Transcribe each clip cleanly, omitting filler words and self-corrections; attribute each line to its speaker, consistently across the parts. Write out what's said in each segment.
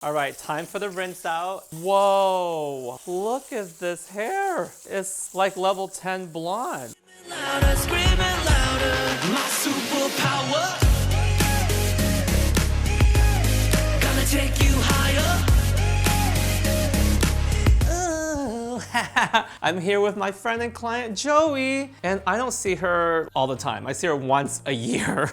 Speaker 1: All right, time for the rinse out. Whoa, look at this hair. It's like level 10 blonde.
Speaker 2: Louder, screaming louder, my superpower. Gonna take you higher.
Speaker 1: I'm here with my friend and client Joey, and I don't see her all the time. I see her once a year.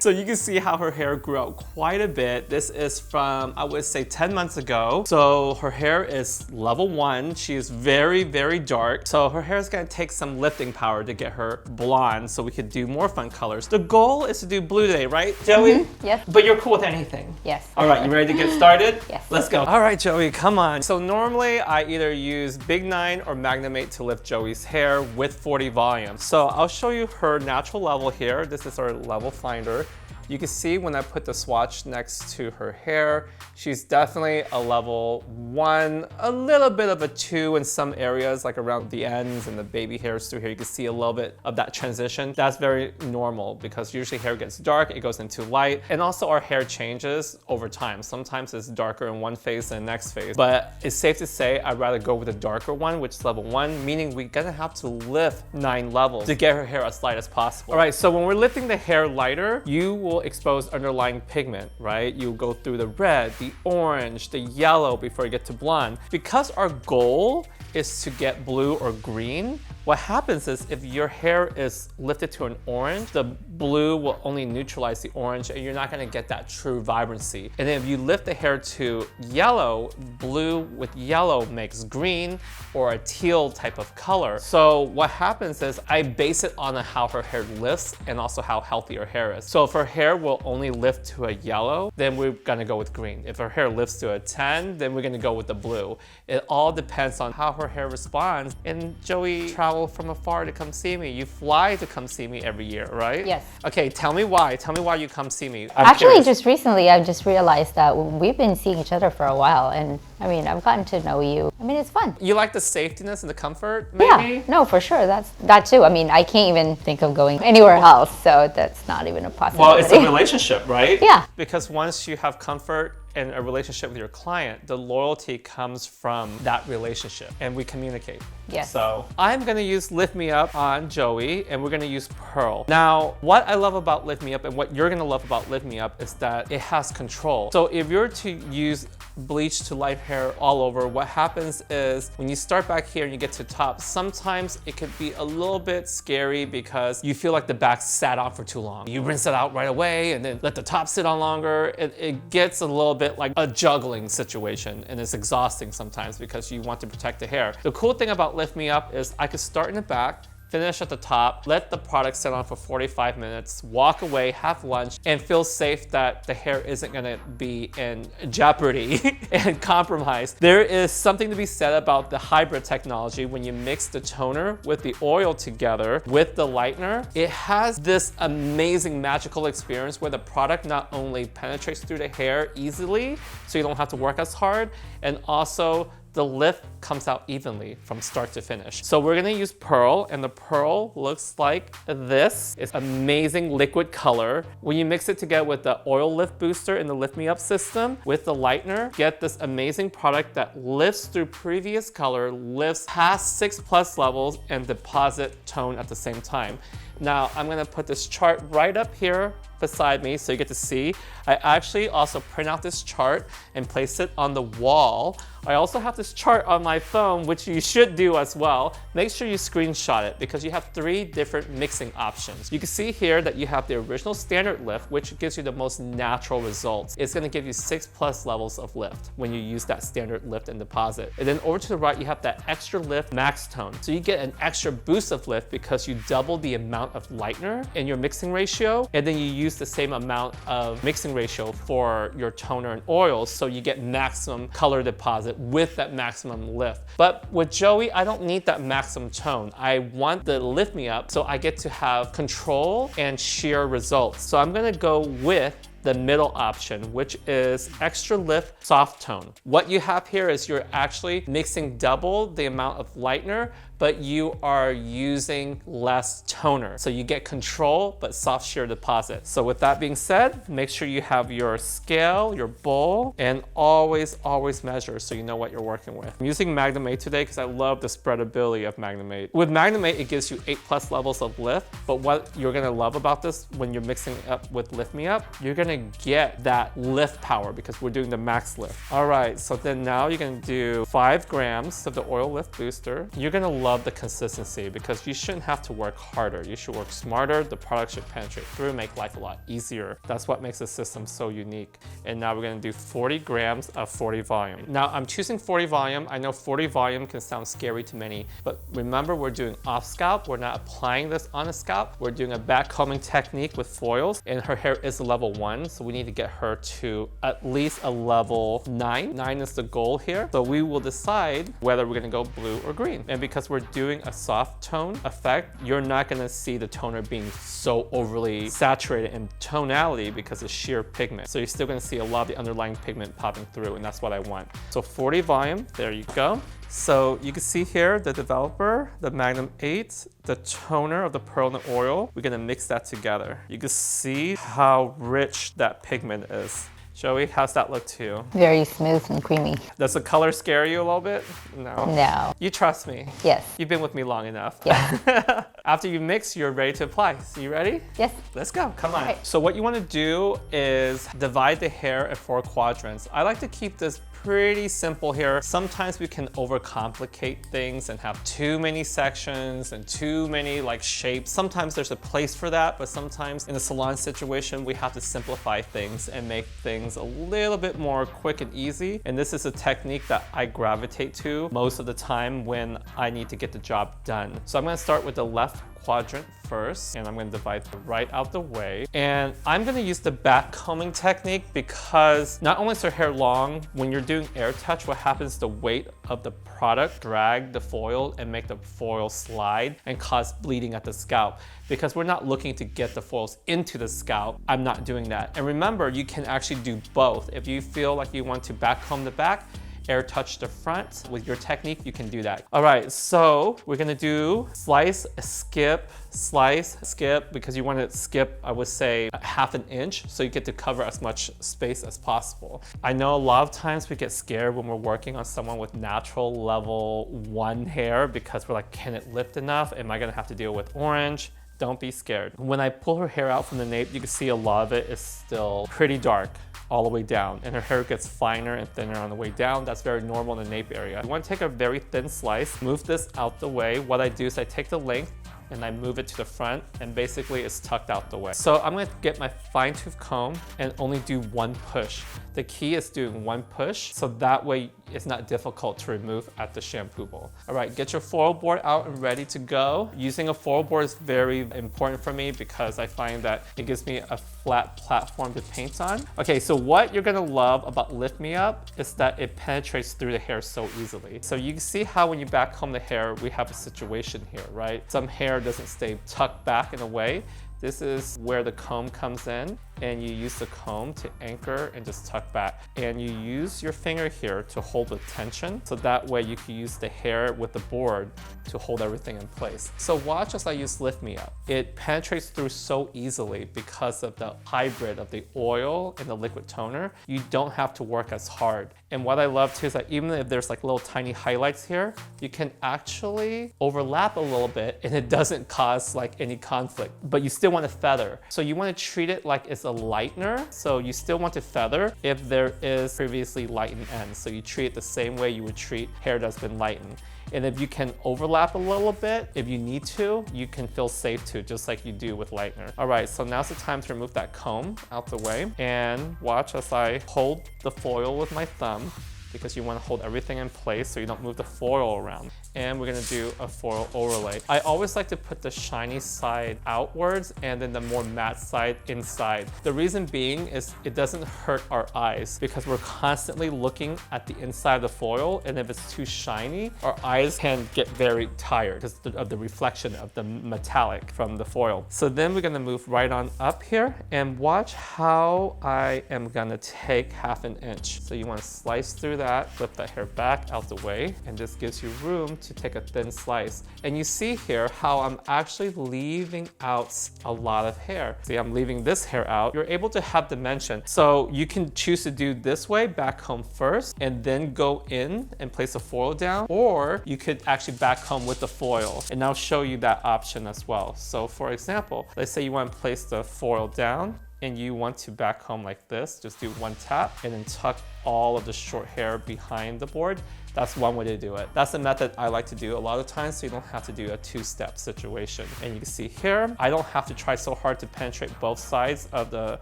Speaker 1: So you can see how her hair grew out quite a bit. This is from, I would say 10 months ago. So her hair is level 1. She is very, very dark. So her hair is gonna take some lifting power to get her blonde so we could do more fun colors. The goal is to do blue today, right, Joey?
Speaker 3: Yes.
Speaker 1: But you're cool with anything?
Speaker 3: Yes.
Speaker 1: All right, you ready to get started?
Speaker 3: Yes.
Speaker 1: Let's go. All right, Joey, come on. So normally I either use Big 9 or Magnamate to lift Joey's hair with 40 volume. So I'll show you her natural level here. This is our level finder. You can see when I put the swatch next to her hair, she's definitely a level 1, a little bit of a 2 in some areas, like around the ends and the baby hairs through here. You can see a little bit of that transition. That's very normal because usually hair gets dark, it goes into light, and also our hair changes over time. Sometimes it's darker in one phase than the next phase, but it's safe to say I'd rather go with the darker one, which is level 1, meaning we're gonna have to lift 9 levels to get her hair as light as possible. All right, so when we're lifting the hair lighter, you will expose underlying pigment, right? You go through the red, the orange, the yellow before you get to blonde. Because our goal is to get blue or green, what happens is if your hair is lifted to an orange, the blue will only neutralize the orange and you're not gonna get that true vibrancy. And then if you lift the hair to yellow, blue with yellow makes green or a teal type of color. So what happens is I base it on how her hair lifts and also how healthy her hair is. So if her hair will only lift to a yellow, then we're gonna go with green. If her hair lifts to a 10, then we're gonna go with the blue. It all depends on how her hair responds. And Joey traveled from afar to come see me. You fly to come see me every year, right?
Speaker 3: Yes.
Speaker 1: Okay, tell me why. Tell me why you come see me.
Speaker 3: Actually, just recently, I've just realized that we've been seeing each other for a while, and I mean, I've gotten to know you. I mean, it's fun.
Speaker 1: You like the safetiness and the comfort, maybe?
Speaker 3: Yeah, no, for sure. That's that too. I mean, I can't even think of going anywhere else, so that's not even a possibility.
Speaker 1: Well, it's a relationship, right?
Speaker 3: Yeah.
Speaker 1: Because once you have comfort in a relationship with your client, the loyalty comes from that relationship and we communicate.
Speaker 3: Yes.
Speaker 1: So I'm gonna use Lift Me Up on Joey and we're gonna use Pearl. Now, what I love about Lift Me Up and what you're gonna love about Lift Me Up is that it has control. So if you're to use bleach to light hair all over, what happens is when you start back here and you get to top, sometimes it could be a little bit scary because you feel like the back sat on for too long. You rinse it out right away and then let the top sit on longer. It gets a little bit like a juggling situation and it's exhausting sometimes because you want to protect the hair. The cool thing about Lift Me Up is I could start in the back, finish at the top, let the product sit on for 45 minutes, walk away, have lunch, and feel safe that the hair isn't gonna be in jeopardy and compromised. There is something to be said about the hybrid technology when you mix the toner with the oil together with the lightener. It has this amazing magical experience where the product not only penetrates through the hair easily, so you don't have to work as hard, and also the lift comes out evenly from start to finish. So we're gonna use Pearl, and the Pearl looks like this. It's amazing liquid color. When you mix it together with the oil lift booster in the Lift Me Up system with the lightener, get this amazing product that lifts through previous color, lifts past 6+ levels, and deposit tone at the same time. Now, I'm gonna put this chart right up here beside me so you get to see. I actually also print out this chart and place it on the wall. I also have this chart on my phone, which you should do as well. Make sure you screenshot it because you have 3 different mixing options. You can see here that you have the original standard lift, which gives you the most natural results. It's gonna give you 6+ levels of lift when you use that standard lift and deposit. And then over to the right, you have that extra lift max tone. So you get an extra boost of lift because you double the amount of lightener in your mixing ratio, and then you use the same amount of mixing ratio for your toner and oils, so you get maximum color deposit with that maximum lift. But with Joey, I don't need that maximum tone. I want the Lift Me Up so I get to have control and sheer results. So I'm gonna go with the middle option, which is extra lift soft tone. What you have here is you're actually mixing double the amount of lightener but you are using less toner. So you get control, but soft shear deposit. So with that being said, make sure you have your scale, your bowl, and always measure so you know what you're working with. I'm using MagnaMade today because I love the spreadability of MagnaMade. With MagnaMade, it gives you 8+ levels of lift, but what you're gonna love about this when you're mixing it up with LiftMeUp, you're gonna get that lift power because we're doing the max lift. All right, so then now you're gonna do 5 grams of the oil lift booster. You're gonna love the consistency because you shouldn't have to work harder. You should work smarter. The product should penetrate through, make life a lot easier. That's what makes the system so unique. And now we're gonna do 40 grams of 40 volume. Now I'm choosing 40 volume. I know 40 volume can sound scary to many, but remember we're doing off scalp. We're not applying this on a scalp. We're doing a back combing technique with foils, and her hair is a level 1, so we need to get her to at least a level 9. 9 is the goal here. So we will decide whether we're gonna go blue or green. And because we're doing a soft tone effect, you're not gonna see the toner being so overly saturated in tonality because it's sheer pigment. So you're still gonna see a lot of the underlying pigment popping through, and that's what I want. So 40 volume, there you go. So you can see here the developer, the Magnum 8, the toner of the Pearl and the oil. We're gonna mix that together. You can see how rich that pigment is. Joey, how's that look to you?
Speaker 3: Very smooth and creamy.
Speaker 1: Does the color scare you a little bit? No.
Speaker 3: No.
Speaker 1: You trust me?
Speaker 3: Yes.
Speaker 1: You've been with me long enough.
Speaker 3: Yeah.
Speaker 1: After you mix, you're ready to apply. So you ready?
Speaker 3: Yes.
Speaker 1: Let's go, come on.
Speaker 3: Right.
Speaker 1: So what you wanna do is divide the hair in 4 quadrants. I like to keep this pretty simple here. Sometimes we can overcomplicate things and have too many sections and too many like shapes. Sometimes there's a place for that, but sometimes in a salon situation, we have to simplify things and make things a little bit more quick and easy. And this is a technique that I gravitate to most of the time when I need to get the job done. So I'm gonna start with the left quadrant first, and I'm gonna divide right out the way. And I'm gonna use the back combing technique because not only is her hair long, when you're doing air touch, what happens, the weight of the product drag the foil and make the foil slide and cause bleeding at the scalp. Because we're not looking to get the foils into the scalp, I'm not doing that. And remember, you can actually do both. If you feel like you want to back comb the back, air touch the front. With your technique, you can do that. All right, so we're gonna do slice, skip, slice, skip, because you wanna skip, I would say, 1/2 inch, so you get to cover as much space as possible. I know a lot of times we get scared when we're working on someone with natural level 1 hair because we're like, can it lift enough? Am I gonna have to deal with orange? Don't be scared. When I pull her hair out from the nape, you can see a lot of it is still pretty dark all the way down, and her hair gets finer and thinner on the way down. That's very normal in the nape area. You want to take a very thin slice, move this out the way. What I do is I take the length and I move it to the front, and basically it's tucked out the way. So I'm gonna get my fine tooth comb and only do 1 push. The key is doing 1 push, so that way it's not difficult to remove at the shampoo bowl. All right, get your foil board out and ready to go. Using a foil board is very important for me because I find that it gives me a flat platform to paint on. Okay, so what you're gonna love about LiftMeUp is that it penetrates through the hair so easily. So you can see how when you back comb the hair, we have a situation here, right? Some hair doesn't stay tucked back in a way. This is where the comb comes in, and you use the comb to anchor and just tuck back. And you use your finger here to hold the tension, so that way you can use the hair with the board to hold everything in place. So watch as I use LiftMeUp. It penetrates through so easily because of the hybrid of the oil and the liquid toner. You don't have to work as hard. And what I love too is that even if there's like little tiny highlights here, you can actually overlap a little bit and it doesn't cause like any conflict, but you still want to feather. So you want to treat it like it's a lightener. So you still want to feather if there is previously lightened ends. So you treat it the same way you would treat hair that's been lightened. And if you can overlap a little bit, if you need to, you can feel safe to, just like you do with lightener. All right, so now's the time to remove that comb out the way, and watch as I hold the foil with my thumb, because you want to hold everything in place so you don't move the foil around. And we're gonna do a foil overlay. I always like to put the shiny side outwards and then the more matte side inside. The reason being is it doesn't hurt our eyes because we're constantly looking at the inside of the foil, and if it's too shiny, our eyes can get very tired because of the reflection of the metallic from the foil. So then we're gonna move right on up here and watch how I am gonna take 1/2 inch. So you wanna slice through that, flip that hair back out the way, and this gives you room to take a thin slice. And you see here how I'm actually leaving out a lot of hair. See, I'm leaving this hair out. You're able to have dimension. So you can choose to do this way, back comb first, and then go in and place a foil down, or you could actually back comb with the foil. And I'll show you that option as well. So for example, let's say you want to place the foil down and you want to back comb like this, just do one tap and then tuck all of the short hair behind the board. That's one way to do it. That's the method I like to do a lot of times, so you don't have to do a two-step situation. And you can see here, I don't have to try so hard to penetrate both sides of the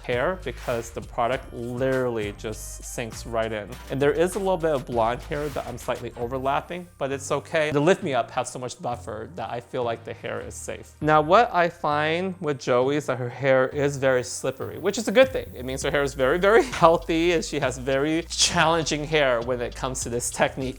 Speaker 1: hair because the product literally just sinks right in. And there is a little bit of blonde hair that I'm slightly overlapping, but it's okay. The Lift Me Up has so much buffer that I feel like the hair is safe. Now, what I find with Joey is that her hair is very slippery, which is a good thing. It means her hair is very, very healthy, and she has very challenging hair when it comes to this technique.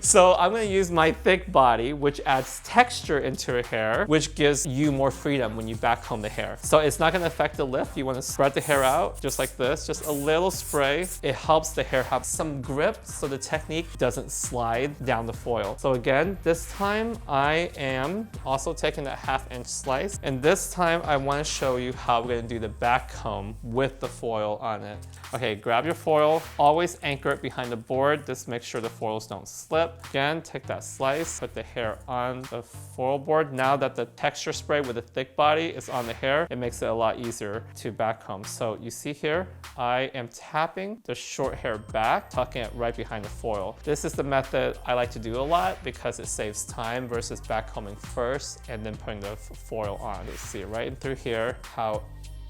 Speaker 1: So I'm going to use my thick body, which adds texture into her hair, which gives you more freedom when you back comb the hair. So it's not going to affect the lift. You want to spread the hair out just like this, just a little spray. It helps the hair have some grip so the technique doesn't slide down the foil. So again, this time I am also taking that 1/2 inch slice, and this time I want to show you how we're going to do the back comb with the foil on it. Okay, grab your foil, always anchor it behind the board. Just make sure the foils don't slip. Again, take that slice, put the hair on the foil board. Now that the texture spray with the thick body is on the hair, it makes it a lot easier to back comb. So you see here, I am tapping the short hair back, tucking it right behind the foil. This is the method I like to do a lot because it saves time versus back combing first and then putting the foil on. You see right in through here how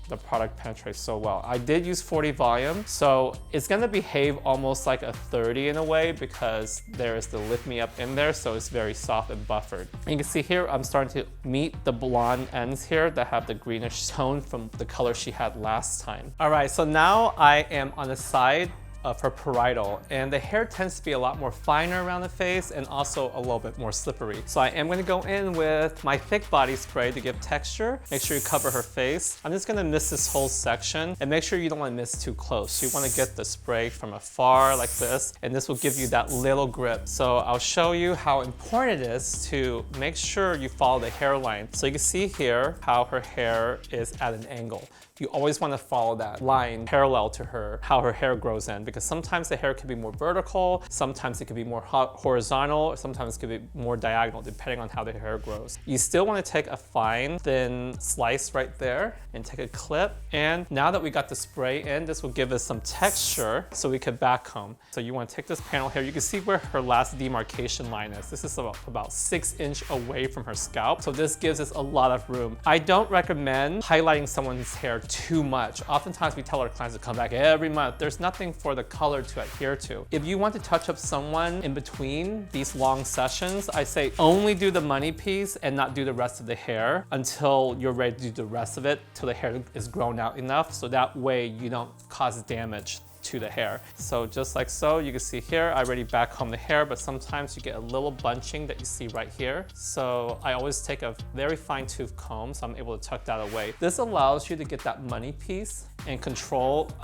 Speaker 1: the product penetrates so well. I did use 40 volume, so it's gonna behave almost like a 30 in a way because there is the Lift Me Up in there, so it's very soft and buffered. And you can see here, I'm starting to meet the blonde ends here that have the greenish tone from the color she had last time. All right, so now I am on the side of her parietal, and the hair tends to be a lot more finer around the face and also a little bit more slippery. So I am going to go in with my thick body spray to give texture. Make sure you cover her face. I'm just going to mist this whole section, and make sure you don't want to mist too close. You want to get the spray from afar like this, and this will give you that little grip. So I'll show you how important it is to make sure you follow the hairline. So you can see here how her hair is at an angle. You always want to follow that line parallel to how her hair grows in, because sometimes the hair can be more vertical, sometimes it can be more horizontal, sometimes it can be more diagonal, depending on how the hair grows. You still want to take a fine, thin slice right there and take a clip. And now that we got the spray in, this will give us some texture so we could back comb. So you want to take this panel here. You can see where her last demarcation line is. This is about 6 inches away from her scalp. So this gives us a lot of room. I don't recommend highlighting someone's hair too much. Oftentimes we tell our clients to come back every month. There's nothing for the color to adhere to. If you want to touch up someone in between these long sessions, I say only do the money piece and not do the rest of the hair until you're ready to do the rest of it, till the hair is grown out enough, so that way you don't cause damage to the hair. So just like so, you can see here, I already back comb the hair, but sometimes you get a little bunching that you see right here. So I always take a very fine tooth comb, so I'm able to tuck that away. This allows you to get that money piece and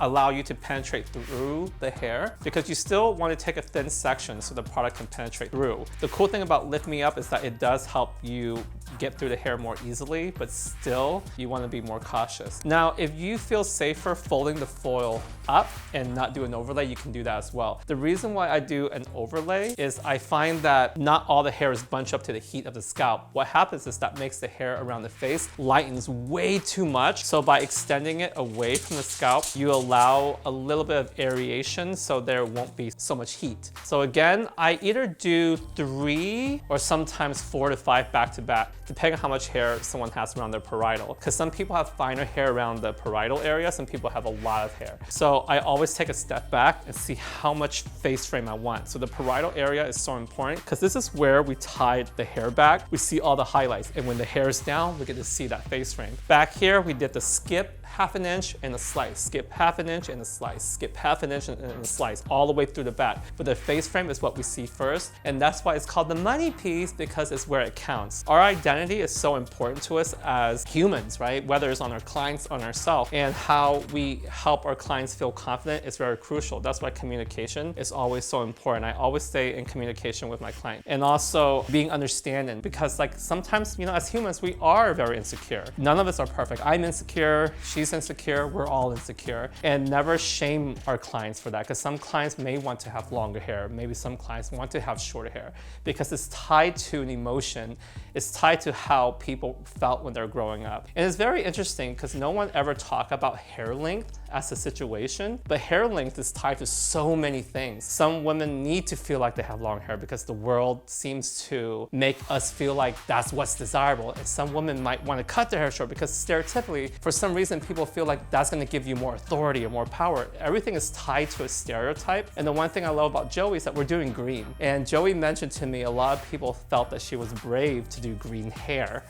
Speaker 1: allow you to penetrate through the hair, because you still want to take a thin section so the product can penetrate through. The cool thing about Lift Me Up is that it does help you get through the hair more easily, but still you want to be more cautious. Now, if you feel safer folding the foil up and not do an overlay, you can do that as well. The reason why I do an overlay is I find that not all the hair is bunched up to the heat of the scalp. What happens is that makes the hair around the face lightens way too much. So by extending it away from the scalp, you allow a little bit of aeration so there won't be so much heat. So again, I either do 3 or sometimes 4 to 5 back to back, depending on how much hair someone has around their parietal. Because some people have finer hair around the parietal area, some people have a lot of hair. So I always take a step back and see how much face frame I want. So the parietal area is so important because this is where we tied the hair back. We see all the highlights, and when the hair is down, we get to see that face frame. Back here, we did the skip half an inch and a slice, skip half an inch and a slice, skip half an inch and a slice, all the way through the back. But the face frame is what we see first, and that's why it's called the money piece, because it's where it counts. Our identity is so important to us as humans, right? Whether it's on our clients, on ourselves, and how we help our clients feel confident is very crucial. That's why communication is always so important. I always stay in communication with my client. And also being understanding, because like sometimes, you know, as humans, we are very insecure. None of us are perfect. I'm insecure, she's insecure, we're all insecure. And never shame our clients for that, because some clients may want to have longer hair. Maybe some clients want to have shorter hair, because it's tied to an emotion. It's tied to how people felt when they're growing up. And it's very interesting because no one ever talked about hair length as a situation, but hair length is tied to so many things. Some women need to feel like they have long hair because the world seems to make us feel like that's what's desirable. And some women might want to cut their hair short because stereotypically, for some reason, people feel like that's going to give you more authority or more power. Everything is tied to a stereotype. And the one thing I love about Joey is that we're doing green. And Joey mentioned to me a lot of people felt that she was brave to do green hair.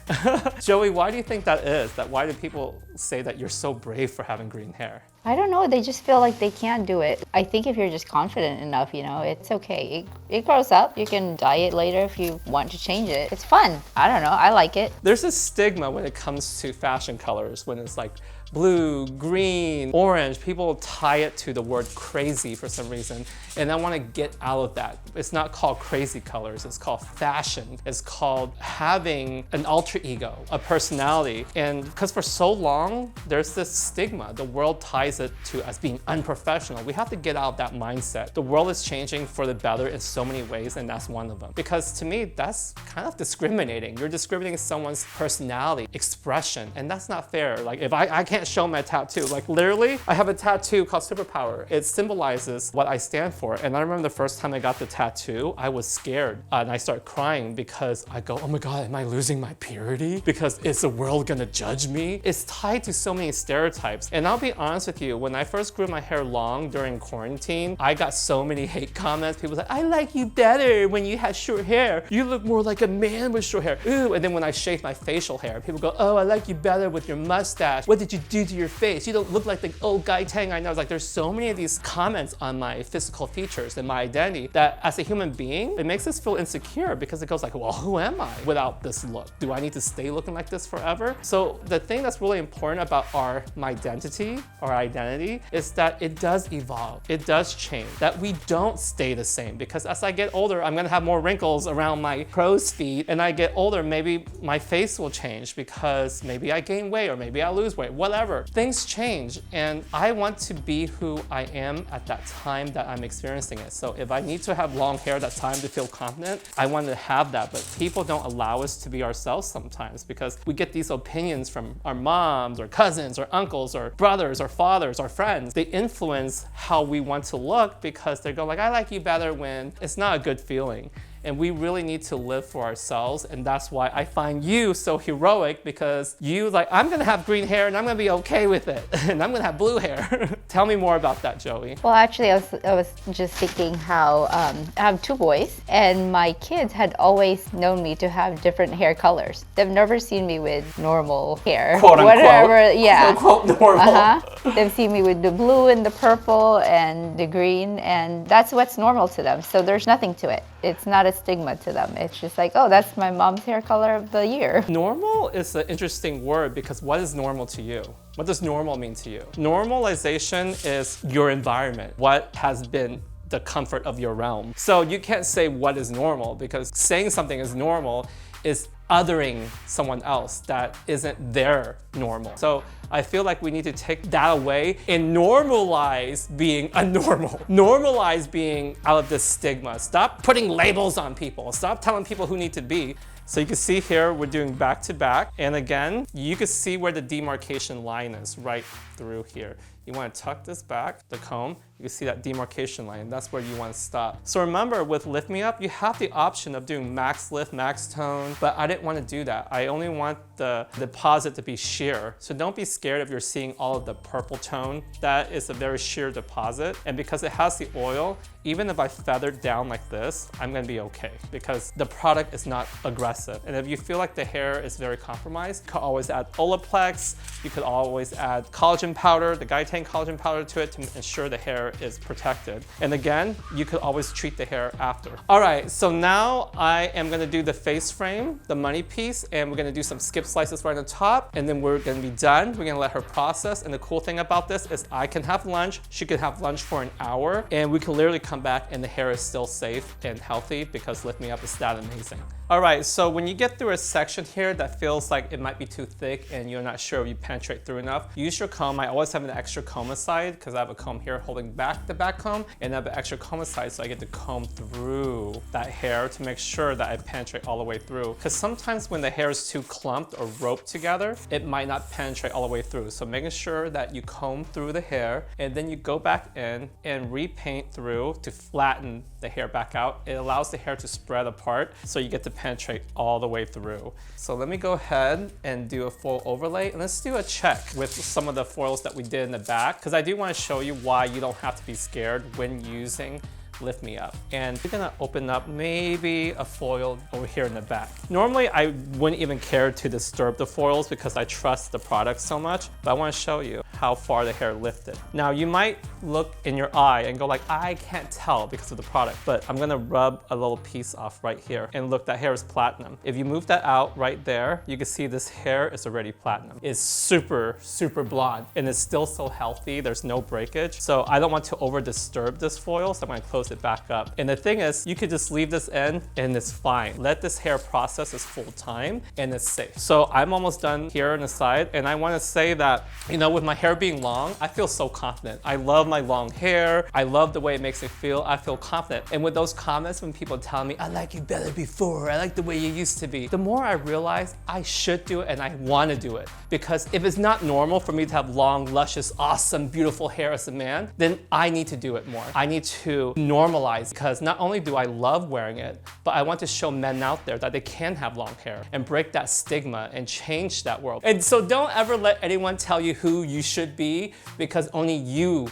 Speaker 1: Joey, why do you think that is? Why do people say that you're so brave for having green hair?
Speaker 3: I don't know, they just feel like they can't do it. I think if you're just confident enough, you know, it's okay. It grows up. You can dye it later if you want to change it. It's fun. I don't know, I like it.
Speaker 1: There's a stigma when it comes to fashion colors, when it's like blue, green, orange. People tie it to the word crazy for some reason, and I want to get out of that. It's not called crazy colors, it's called fashion. It's called having an alter ego, a personality. And because for so long, there's this stigma. The world ties it to us being unprofessional. We have to get out of that mindset. The world is changing for the better in so many ways, and that's one of them. Because to me, that's kind of discriminating. You're discriminating someone's personality, expression, and that's not fair. Like if I can't show my tattoo, like literally, I have a tattoo called SuperPower. It symbolizes what I stand for. And I remember the first time I got the tattoo, I was scared and I started crying because I go, oh my God, am I losing my purity? Because is the world gonna judge me? It's tied to so many stereotypes. And I'll be honest with you, when I first grew my hair long during quarantine, I got so many hate comments. People like, I like you better when you had short hair. You look more like a man with short hair. Ooh, and then when I shaved my facial hair, people go, oh, I like you better with your mustache. What did you do to your face? You don't look like the old guy Tang I know. It's like there's so many of these comments on my physical features and my identity that as a human being, it makes us feel insecure because it goes like, well, who am I without this look? Do I need to stay looking like this forever? So the thing that's really important about our Mydentity, our identity, is that it does evolve. It does change. That we don't stay the same, because as I get older, I'm gonna have more wrinkles around my crow's feet, and I get older, maybe my face will change because maybe I gain weight or maybe I lose weight, whatever. Things change, and I want to be who I am at that time that I'm experiencing it. So if I need to have long hair that time to feel confident, I want to have that, but people don't allow us to be ourselves sometimes because we get these opinions from our moms or cousins or uncles or brothers or fathers or friends. They influence how we want to look because they go like, I like you better when it's not a good feeling. And we really need to live for ourselves. And that's why I find you so heroic, because you like, I'm gonna have green hair and I'm gonna be okay with it. And I'm gonna have blue hair. Tell me more about that, Joey.
Speaker 3: Well, actually, I was just thinking how I have two boys, and my kids had always known me to have different hair colors. They've never seen me with normal hair.
Speaker 1: Quote unquote.
Speaker 3: Whatever, yeah.
Speaker 1: Quote unquote normal.
Speaker 3: They've seen me with the blue and the purple and the green, and that's what's normal to them. So there's nothing to it. It's not a stigma to them. It's just like, oh, that's my mom's hair color of the year.
Speaker 1: Normal is an interesting word because what is normal to you? What does normal mean to you? Normalization is your environment, what has been the comfort of your realm. So you can't say what is normal, because saying something is normal is othering someone else that isn't their normal. So I feel like we need to take that away and normalize being abnormal. Normalize being out of this stigma. Stop putting labels on people. Stop telling people who need to be. So you can see here, we're doing back to back. And again, you can see where the demarcation line is right through here. You want to tuck this back, the comb. You can see that demarcation line. That's where you want to stop. So remember, with Lift Me Up, you have the option of doing max lift, max tone, but I didn't want to do that. I only want the deposit to be sheer. So don't be scared if you're seeing all of the purple tone. That is a very sheer deposit. And because it has the oil, even if I feather down like this, I'm gonna be okay because the product is not aggressive. And if you feel like the hair is very compromised, you could always add Olaplex. You could always add collagen powder, the Guy Tang collagen powder to it to ensure the hair is protected. And again, you could always treat the hair after. All right, so now I am gonna do the face frame, the money piece, and we're gonna do some skip slices right on top, and then we're gonna be done. We're gonna let her process. And the cool thing about this is I can have lunch, she could have lunch for an hour, and we can literally come back and the hair is still safe and healthy because Lift Me Up is that amazing. All right, so when you get through a section here that feels like it might be too thick and you're not sure if you penetrate through enough, use your comb. I always have an extra comb aside because I have a comb here holding back the back comb, and I have an extra comb aside so I get to comb through that hair to make sure that I penetrate all the way through. Because sometimes when the hair is too clumped or roped together, it might not penetrate all the way through. So making sure that you comb through the hair and then you go back in and repaint through to flatten the hair back out. It allows the hair to spread apart so you get to penetrate all the way through. So let me go ahead and do a full overlay, and let's do a check with some of the foils that we did in the back, because I do want to show you why you don't have to be scared when using Lift Me Up. And we're gonna open up maybe a foil over here in the back. Normally I wouldn't even care to disturb the foils because I trust the product so much, but I want to show you how far the hair lifted. Now you might look in your eye and go like, I can't tell because of the product, but I'm gonna rub a little piece off right here, and look, that hair is platinum. If you move that out right there, you can see this hair is already platinum. It's super, super blonde, and it's still so healthy. There's no breakage. So I don't want to over disturb this foil, so I'm gonna close it back up. And the thing is, you could just leave this in and it's fine. Let this hair process its full time and it's safe. So I'm almost done here on the side, and I want to say that, you know, with my hair being long, I feel so confident. I love my long hair. I love the way it makes me feel. I feel confident. And with those comments, when people tell me, I like you better before, I like the way you used to be, the more I realize I should do it and I want to do it. Because if it's not normal for me to have long, luscious, awesome, beautiful hair as a man, then I need to do it more. I need to normalize, because not only do I love wearing it, but I want to show men out there that they can have long hair and break that stigma and change that world. And so don't ever let anyone tell you who you should be, because only you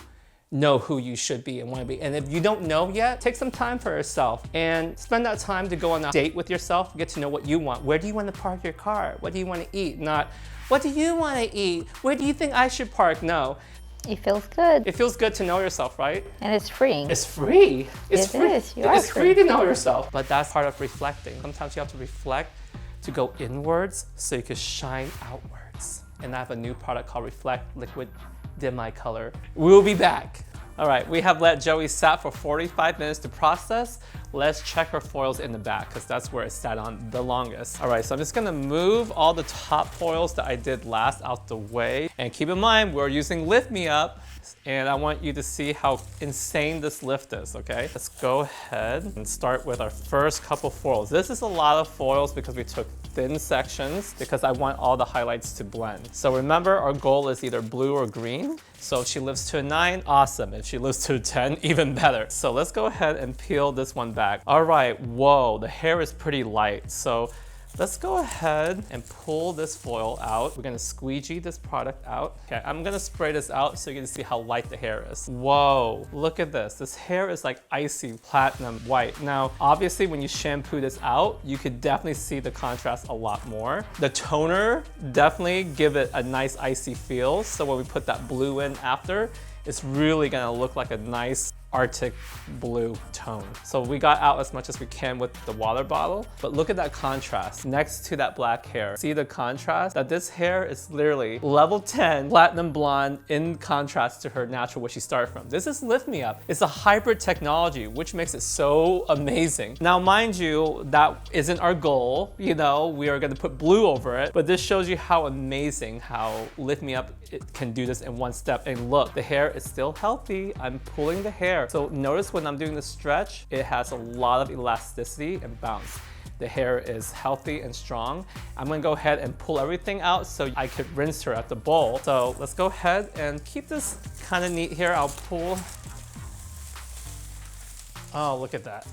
Speaker 1: know who you should be and want to be. And if you don't know yet, take some time for yourself and spend that time to go on a date with yourself, get to know what you want. Where do you want to park your car? What do you want to eat? Not, what do you want to eat? Where do you think I should park? No.
Speaker 3: It feels good.
Speaker 1: It feels good to know yourself, right?
Speaker 3: And it's freeing.
Speaker 1: It's free. It's free.
Speaker 3: It's
Speaker 1: free to know yourself. But that's part of reflecting. Sometimes you have to reflect to go inwards so you can shine outwards. And I have a new product called Reflect Liquid Dim Eye Color. We'll be back. All right, we have let Joey sat for 45 minutes to process. Let's check her foils in the back, because that's where it sat on the longest. All right, so I'm just gonna move all the top foils that I did last out the way. And keep in mind, we're using Lift Me Up, and I want you to see how insane this lift is, okay? Let's go ahead and start with our first couple foils. This is a lot of foils because we took thin sections, because I want all the highlights to blend. So remember, our goal is either blue or green. So if she lives to a 9, awesome. If she lives to a 10, even better. So let's go ahead and peel this one back. All right, whoa, the hair is pretty light. So let's go ahead and pull this foil out. We're gonna squeegee this product out. Okay, I'm gonna spray this out so you can see how light the hair is. Whoa, look at this. This hair is like icy platinum white. Now, obviously when you shampoo this out, you could definitely see the contrast a lot more. The toner definitely give it a nice icy feel. So when we put that blue in after, it's really gonna look like a nice Arctic blue tone. So we got out as much as we can with the water bottle, but look at that contrast next to that black hair. See the contrast? That this hair is literally level 10 platinum blonde in contrast to her natural, where she started from. This is Lift Me Up. It's a hybrid technology, which makes it so amazing. Now, mind you, that isn't our goal. You know, we are gonna put blue over it, but this shows you how amazing how Lift Me Up it can do this in one step. And look, the hair is still healthy. I'm pulling the hair. So notice when I'm doing the stretch, it has a lot of elasticity and bounce. the hair is healthy and strong. I'm gonna go ahead and pull everything out so I could rinse her at the bowl. So let's go ahead and keep this kind of neat here. I'll pull. Oh, look at that.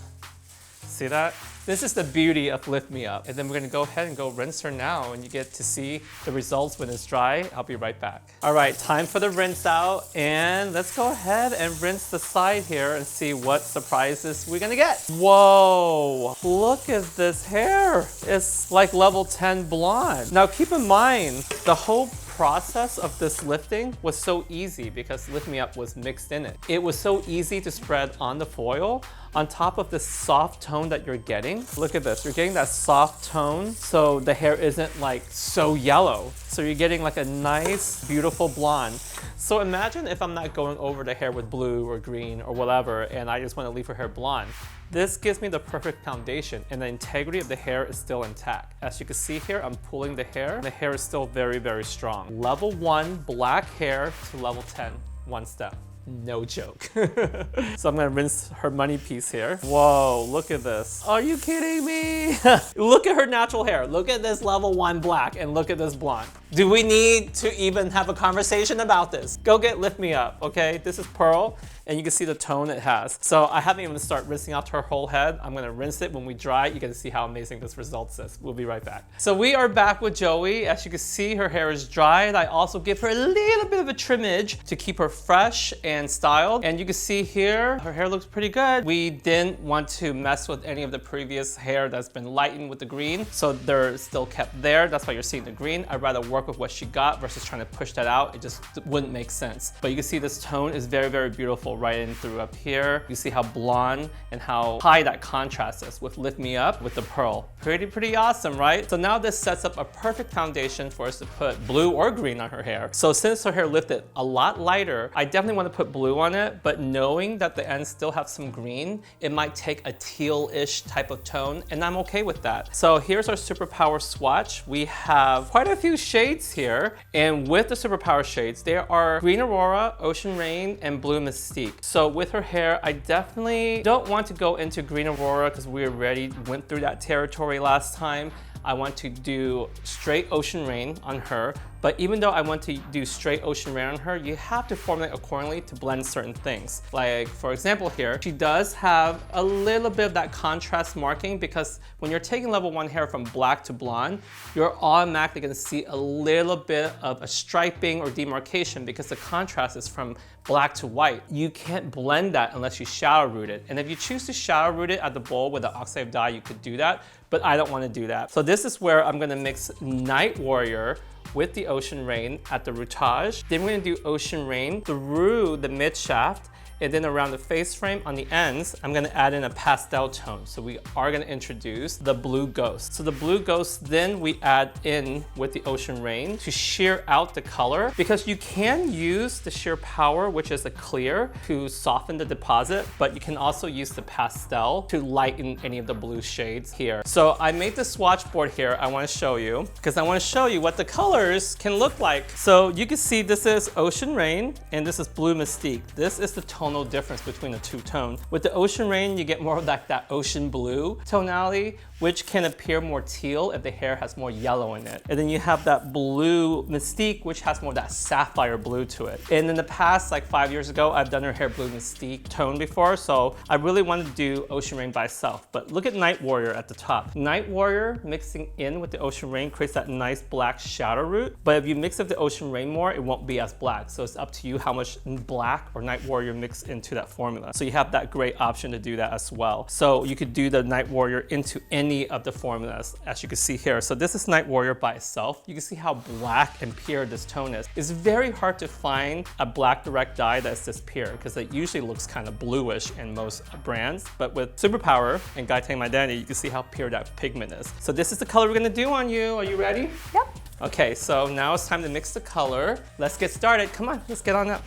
Speaker 1: See that? This is the beauty of Lift Me Up. And then we're gonna go ahead and go rinse her now, and you get to see the results when it's dry. I'll be right back. All right, time for the rinse out, and let's go ahead and rinse the side here and see what surprises we're gonna get. Whoa, look at this hair. It's like level 10 blonde. Now keep in mind, the whole process of this lifting was so easy because Lift Me Up was mixed in it. It was so easy to spread on the foil on top of this soft tone that you're getting. Look at this, you're getting that soft tone so the hair isn't like so yellow. So you're getting like a nice, beautiful blonde. So imagine if I'm not going over the hair with blue or green or whatever and I just want to leave her hair blonde. This gives me the perfect foundation and the integrity of the hair is still intact. As you can see here, I'm pulling the hair. The hair is still very, very strong. Level 1 black hair to level 10, one step. No joke. So I'm gonna rinse her money piece here. Whoa, look at this. Are you kidding me? Look at her natural hair. Look at this level 1 black and look at this blonde. Do we need to even have a conversation about this? Go get Lift Me Up, okay? This is Pearl, and you can see the tone it has. So I haven't even started rinsing out her whole head. I'm gonna rinse it. When we dry, you can see how amazing this results is. We'll be right back. So we are back with Joey. As you can see, her hair is dried. I also give her a little bit of a trimmage to keep her fresh and styled. And you can see here, her hair looks pretty good. We didn't want to mess with any of the previous hair that's been lightened with the green. So they're still kept there. That's why you're seeing the green. I'd rather work with what she got versus trying to push that out. It just wouldn't make sense. But you can see this tone is very, very beautiful right in through up here. You see how blonde and how high that contrast is with Lift Me Up with the Pearl. Pretty awesome, right? So now this sets up a perfect foundation for us to put blue or green on her hair. So since her hair lifted a lot lighter, I definitely want to put blue on it, but knowing that the ends still have some green, it might take a teal-ish type of tone, and I'm okay with that. So here's our SuperPower swatch. We have quite a few shades here, and with the SuperPower shades, there are Green Aurora, OceanReign, and Blue Mystique. So with her hair, I definitely don't want to go into Green Aurora because we already went through that territory last time. I want to do straight OceanReign on her, but even though I want to do straight OceanReign on her, you have to formulate accordingly to blend certain things. Like for example here, she does have a little bit of that contrast marking because when you're taking level 1 hair from black to blonde, you're automatically gonna see a little bit of a striping or demarcation because the contrast is from black to white. You can't blend that unless you shadow root it. And if you choose to shadow root it at the bowl with an oxidative dye, you could do that, but I don't wanna do that. So this is where I'm gonna mix NightWarrior with the OceanReign at the rootage. Then we're gonna do OceanReign through the mid shaft, and then around the face frame on the ends, I'm gonna add in a pastel tone. So we are gonna introduce the Blue Ghost. So the Blue Ghost, then we add in with the OceanReign to sheer out the color, because you can use the sheer power, which is a clear, to soften the deposit, but you can also use the pastel to lighten any of the blue shades here. So I made this swatch board here I wanna show you, because I wanna show you what the colors can look like. So you can see this is OceanReign and this is Blue Mystique. This is the tonal difference between the two tones. With the OceanReign, you get more of that ocean blue tonality, which can appear more teal if the hair has more yellow in it. And then you have that Blue Mystique, which has more of that sapphire blue to it. And in the past, like 5 years ago, I've done her hair Blue Mystique tone before, so I really wanted to do OceanReign by itself. But look at NightWarrior at the top. NightWarrior mixing in with the OceanReign creates that nice black shadow root, but if you mix up the OceanReign more, it won't be as black. So it's up to you how much black or NightWarrior mix into that formula. So you have that great option to do that as well. So you could do the NightWarrior into any of the formulas, as you can see here. So this is NightWarrior by itself. You can see how black and pure this tone is. It's very hard to find a black direct dye that's this pure, because it usually looks kind of bluish in most brands. But with SuperPower and Tang Mydentity, you can see how pure that pigment is. So this is the color we're gonna do on you. Are you ready?
Speaker 3: Yep.
Speaker 1: Okay, so now it's time to mix the color. Let's get started. Come on, let's get on up.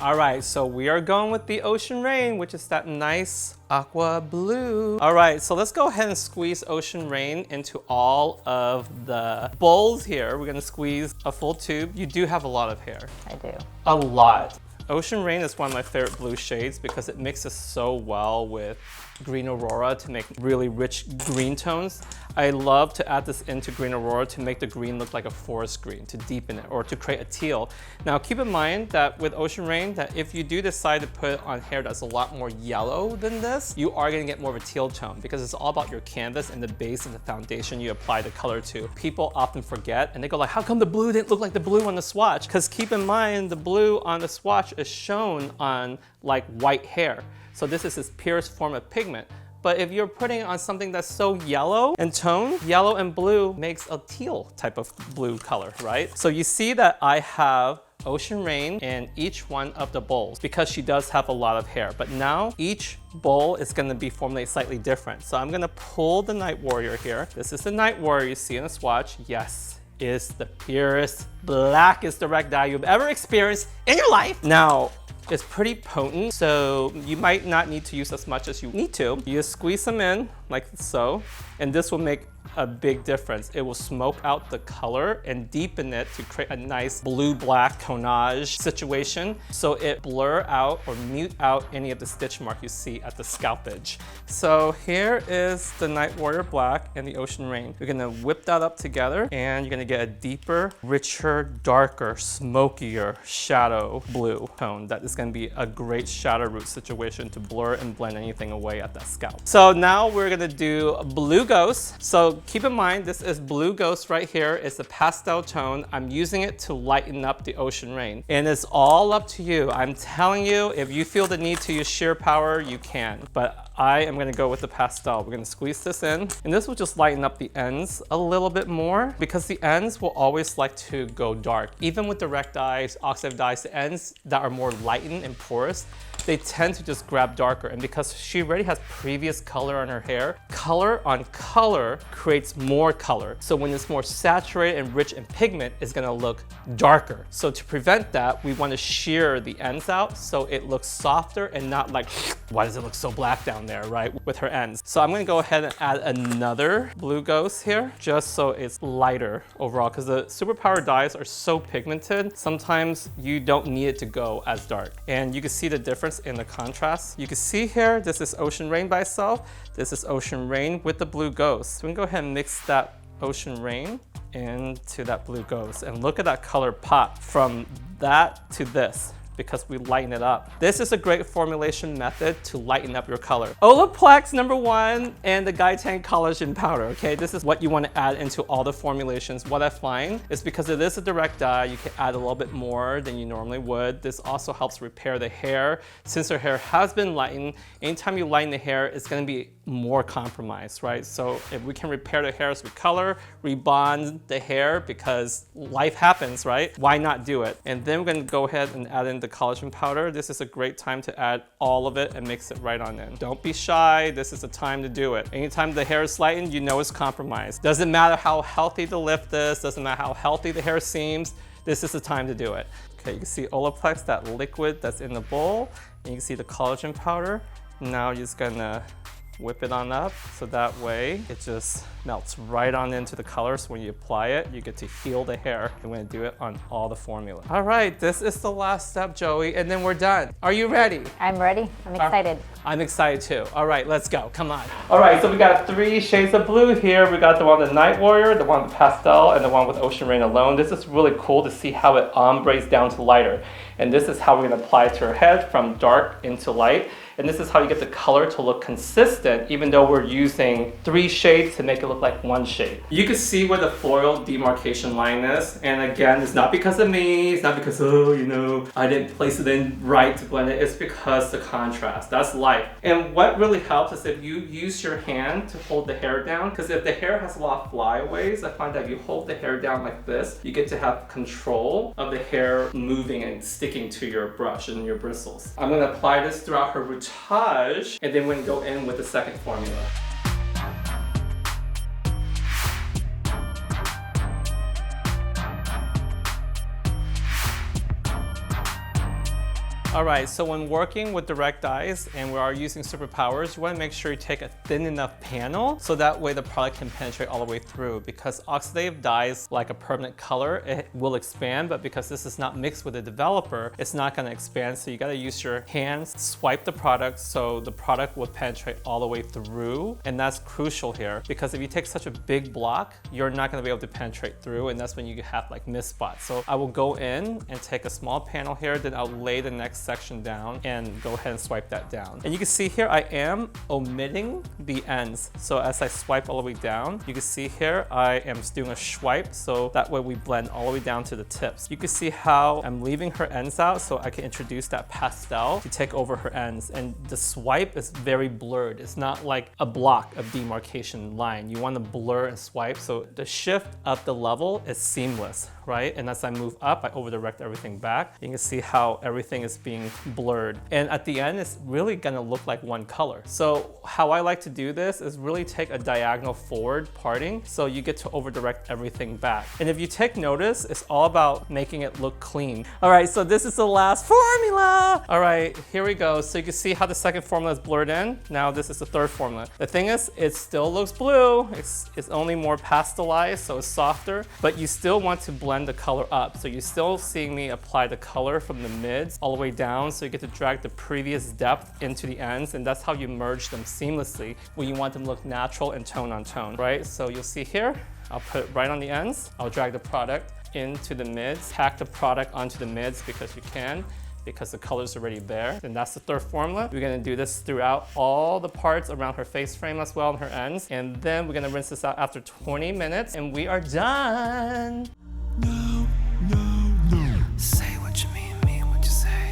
Speaker 1: All right, so we are going with the OceanReign, which is that nice aqua blue. All right, so let's go ahead and squeeze OceanReign into all of the bowls here. We're gonna squeeze a full tube. You do have a lot of hair.
Speaker 3: I do.
Speaker 1: A lot. OceanReign is one of my favorite blue shades because it mixes so well with Green Aurora to make really rich green tones. I love to add this into Green Aurora to make the green look like a forest green, to deepen it, or to create a teal. Now keep in mind that with OceanReign, that if you do decide to put it on hair that's a lot more yellow than this, you are gonna get more of a teal tone because it's all about your canvas and the base and the foundation you apply the color to. People often forget and they go like, how come the blue didn't look like the blue on the swatch? Because keep in mind, the blue on the swatch is shown on like white hair. So this is its purest form of pigment. But if you're putting it on something that's so yellow in tone, yellow and blue makes a teal type of blue color, right? So you see that I have OceanReign in each one of the bowls because she does have a lot of hair. But now each bowl is gonna be formulated slightly different. So I'm gonna pull the NightWarrior here. This is the NightWarrior you see in the swatch. Yes, is the purest, blackest direct dye you've ever experienced in your life. Now, it's pretty potent, so you might not need to use as much as you need to. You just squeeze them in like so, and this will make a big difference. It will smoke out the color and deepen it to create a nice blue-black tonage situation, so it blur out or mute out any of the stitch mark you see at the scalp edge. So here is the NightWarrior Black and the OceanReign. You're gonna whip that up together and you're gonna get a deeper, richer, darker, smokier shadow blue tone that is gonna be a great shadow root situation to blur and blend anything away at that scalp. So now we're gonna do BlueGhost. So keep in mind, this is BlueGhost right here. It's a pastel tone. I'm using it to lighten up the OceanReign. And it's all up to you. I'm telling you, if you feel the need to use sheer power, you can. But I am gonna go with the pastel. We're gonna squeeze this in, and this will just lighten up the ends a little bit more because the ends will always like to go dark. Even with direct dyes, oxidative dyes, the ends that are more lightened and porous, they tend to just grab darker. And because she already has previous color on her hair, color on color creates more color. So when it's more saturated and rich in pigment, it's gonna look darker. So to prevent that, we wanna shear the ends out so it looks softer and not like, why does it look so black down there, right, with her ends. So I'm gonna go ahead and add another BlueGhost here, just so it's lighter overall, because the SuperPower dyes are so pigmented, sometimes you don't need it to go as dark. And you can see the difference in the contrast. You can see here, this is OceanReign by itself, this is OceanReign with the BlueGhost. So we can go ahead and mix that OceanReign into that BlueGhost, and look at that color pop from that to this, because we lighten it up. This is a great formulation method to lighten up your color. Olaplex #1 and the Tang collagen powder, okay? This is what you want to add into all the formulations. What I find is because it is a direct dye, you can add a little bit more than you normally would. This also helps repair the hair. Since her hair has been lightened, anytime you lighten the hair, it's gonna be more compromised, right? So if we can repair the hairs with color, rebond the hair, because life happens, right? Why not do it? And then we're gonna go ahead and add in the collagen powder. This is a great time to add all of it and mix it right on in. Don't be shy, this is the time to do it. Anytime the hair is lightened, you know it's compromised. Doesn't matter how healthy the lift is, doesn't matter how healthy the hair seems, this is the time to do it. Okay, you can see Olaplex, that liquid that's in the bowl, and you can see the collagen powder. Now you're just gonna whip it on up, so that way it just melts right on into the color. So when you apply it, you get to heal the hair. I'm gonna do it on all the formula. All right, this is the last step, Joey, and then we're done. Are you ready?
Speaker 3: I'm ready. I'm excited.
Speaker 1: I'm excited too. All right, let's go, come on. All right, so we got 3 shades of blue here. We got the one with NightWarrior, the one with pastel, and the one with OceanReign alone. This is really cool to see how it ombres down to lighter. And this is how we're gonna apply it to her head from dark into light. And this is how you get the color to look consistent, even though we're using 3 shades to make it look like 1 shade. You can see where the floral demarcation line is. And again, it's not because of me, it's not because, oh, you know, I didn't place it in right to blend it. It's because the contrast, that's light. And what really helps is if you use your hand to hold the hair down, because if the hair has a lot of flyaways, I find that if you hold the hair down like this, you get to have control of the hair moving and sticking to your brush and your bristles. I'm gonna apply this throughout her routine, and then we're gonna go in with the second formula. All right, so when working with direct dyes and we are using SuperPowers, you want to make sure you take a thin enough panel so that way the product can penetrate all the way through, because oxidative dyes, like a permanent color, it will expand, but because this is not mixed with a developer, it's not going to expand. So you got to use your hands, swipe the product so the product will penetrate all the way through. And that's crucial here, because if you take such a big block, you're not going to be able to penetrate through, and that's when you have like missed spots. So I will go in and take a small panel here, then I'll lay the next section down and go ahead and swipe that down. And you can see here I am omitting the ends. So as I swipe all the way down, you can see here I am doing a swipe, so that way we blend all the way down to the tips. You can see how I'm leaving her ends out so I can introduce that pastel to take over her ends. And the swipe is very blurred. It's not like a block of demarcation line. You want to blur and swipe, so the shift of the level is seamless, right? And as I move up, I over direct everything back. You can see how everything is being blurred. And at the end, it's really gonna look like one color. So how I like to do this is really take a diagonal forward parting, so you get to over direct everything back. And if you take notice, it's all about making it look clean. All right, so this is the last formula. All right, here we go. So you can see how the second formula is blurred in. Now this is the third formula. The thing is, it still looks blue. It's only more pastelized, so it's softer, but you still want to blend the color up. So you're still seeing me apply the color from the mids all the way down, so you get to drag the previous depth into the ends, and that's how you merge them seamlessly when you want them to look natural and tone on tone, right? So you'll see here, I'll put it right on the ends. I'll drag the product into the mids, tack the product onto the mids because you can, because the color's already there. And that's the third formula. We're gonna do this throughout all the parts around her face frame as well and her ends. And then we're gonna rinse this out after 20 minutes and we are done.
Speaker 2: No, no, no. Say what you mean what you say.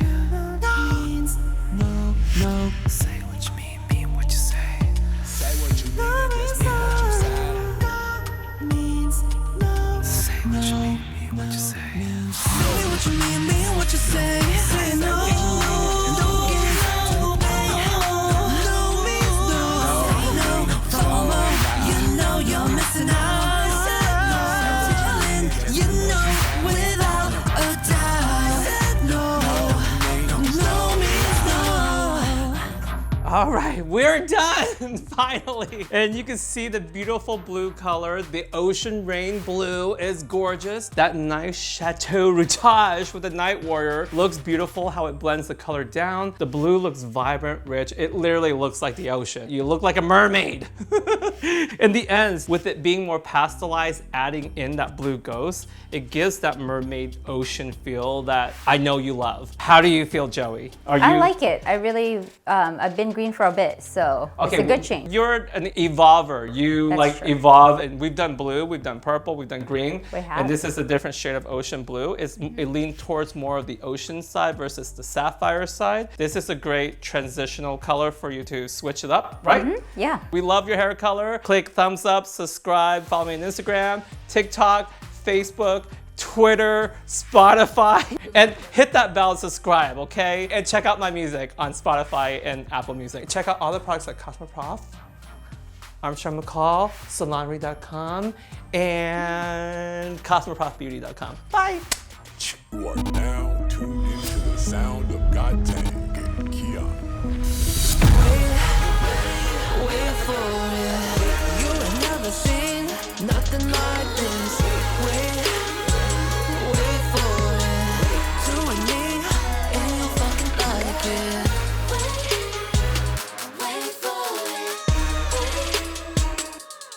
Speaker 2: Means no, no. Say what you mean what you say. Say what you mean, just mean what you say. Means no. Say what you mean what you say. Say what you mean what you say. Say no. You're missing out. You know, without a doubt. No means no.
Speaker 1: All right, we're done, finally. And you can see the beautiful blue color. The OceanReign blue is gorgeous. That nice chateau routage with the NightWarrior looks beautiful, how it blends the color down. The blue looks vibrant, rich. It literally looks like the ocean. You look like a mermaid. In the ends, with it being more pastelized, adding in that blue ghost, it gives that mermaid ocean feel that I know you love. How do you feel, Joey?
Speaker 3: I like it. I really, I've been green for a bit, so it's a good change.
Speaker 1: You're an evolver. You
Speaker 3: That's true.
Speaker 1: evolve, and we've done blue, we've done purple, we've done green.
Speaker 3: We have.
Speaker 1: And this is a different shade of ocean blue. It leans towards more of the ocean side versus the sapphire side. This is a great transitional color for you to switch it up, right?
Speaker 3: Yeah.
Speaker 1: We love your hair color. Click thumbs up, subscribe, follow me on Instagram, TikTok, Facebook, Twitter, Spotify, and hit that bell and subscribe, okay? And check out my music on Spotify and Apple Music. Check out all the products like Cosmoprof, Armstrong McCall, Salonry.com, and CosmoProfBeauty.com. Bye.
Speaker 4: You are now tuned into the sound of God Tang and Keon.
Speaker 2: Wait for it. You ain't never seen nothing like this. Wait for it. Doing me, and you fucking like it.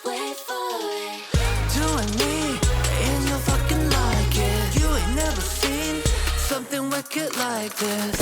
Speaker 2: Wait for it. Doing me, and you fucking like it. You ain't never seen something wicked like this.